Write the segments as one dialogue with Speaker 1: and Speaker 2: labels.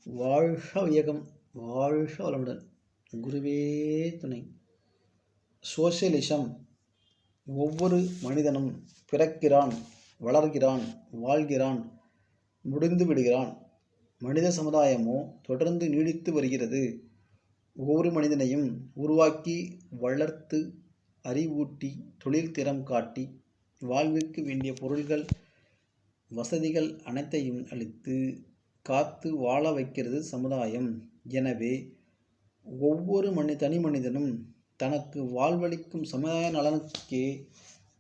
Speaker 1: வாழ்க வையகம், வாழ்க வளமுடன். குருவே துணை. சோசியலிசம். ஒவ்வொரு மனிதனும் பிறக்கிறான், வளர்கிறான், வாழ்கிறான், முடிந்து விடுகிறான். மனித சமுதாயமோ தொடர்ந்து நீடித்து வருகிறது. ஒவ்வொரு மனிதனையும் உருவாக்கி, வளர்த்து, அறிவூட்டி, தொழில் திறம் காட்டி, வாழ்விற்கு வேண்டிய பொருள்கள், வசதிகள் அனைத்தையும் அளித்து காத்து வாழ வைக்கிறது சமுதாயம். எனவே ஒவ்வொரு தனி மனிதனும் தனக்கு வாழ்வளிக்கும் சமுதாய நலனுக்கே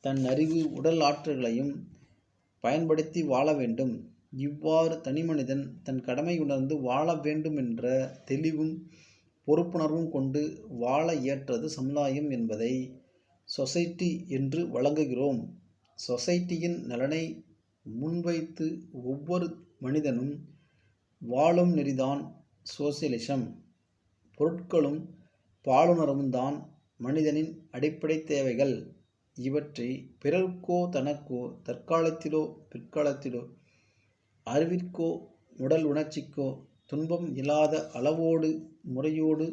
Speaker 1: தன் அறிவு, உடல் ஆற்றல்களையும் பயன்படுத்தி வாழ வேண்டும். இவ்வாறு தனி மனிதன் தன் கடமை உணர்ந்து வாழ வேண்டும் என்ற தெளிவும் பொறுப்புணர்வும் கொண்டு வாழ ஏற்றது சமுதாயம் என்பதை சொசைட்டி என்று வழங்குகிறோம். சொசைட்டியின் நலனை முன்வைத்து ஒவ்வொரு மனிதனும் வாழும் நெறிதான் சோசியலிசம். பொருட்களும் பாலுணர்வும் தான் மனிதனின் அடிப்படை தேவைகள். இவற்றை பிறர்க்கோ தனக்கோ தற்காலத்திலோ பிற்காலத்திலோ அறிவிற்கோ உடல் உணர்ச்சிக்கோ துன்பம் இல்லாத அளவோடு முறையோடு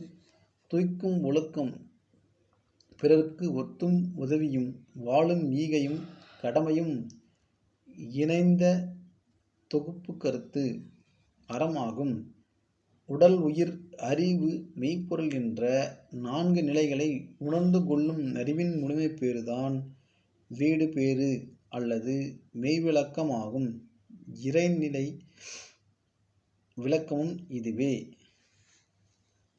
Speaker 1: தூய்க்கும் ஒழுக்கம், பிறர்க்கு ஒத்தும் உதவியும் வாழும் ஈகையும் கடமையும் இணைந்த தொகுப்பு கருத்து அறமாகும். உடல், உயிர், அறிவு, மெய்ப்பொருள் என்ற 4 நிலைகளை உணர்ந்து கொள்ளும் அறிவின் முழுமை பேறுதான் வீடு பேறு அல்லது மெய்விளக்கம் ஆகும். இறைநிலை விளக்கமும் இதுவே.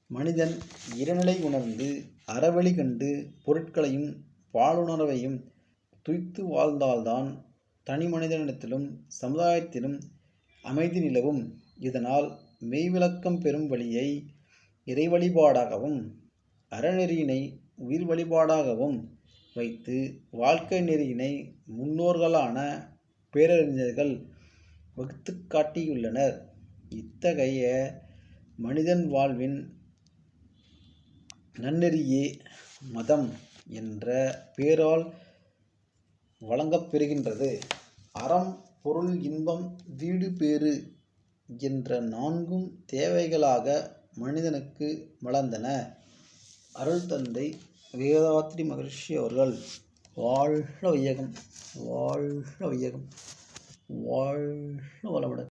Speaker 1: மனிதன் இறைநிலை உணர்ந்து அறவழி கண்டு பொருட்களையும் பாலுணர்வையும் துய்த்து வாழ்ந்தால்தான் தனி மனிதனிடத்திலும் சமுதாயத்திலும் அமைதி நிலவும். இதனால் மெய்விளக்கம் பெறும் வழியை இறை வழிபாடாகவும் அறநெறியினை உயிர் வழிபாடாகவும் வைத்து வாழ்க்கை நெறியினை முன்னோர்களான பேரறிஞர்கள் வகுத்து காட்டியுள்ளனர். இத்தகைய மனிதன் வாழ்வின் நன்னெறியே மதம் என்ற பேரால் வழங்கப்பெறுகின்றது. அறம், பொருள், இன்பம், வீடு பேறு என்ற 4ம் தேவைகளாக மனிதனுக்கு மலர்ந்தன. அருள் தந்தை வேதாத்ரி மகரிஷி அவர்கள் வாழ்க வையகம், வாழ்க வையகம், வாழ்க வளமுடன்.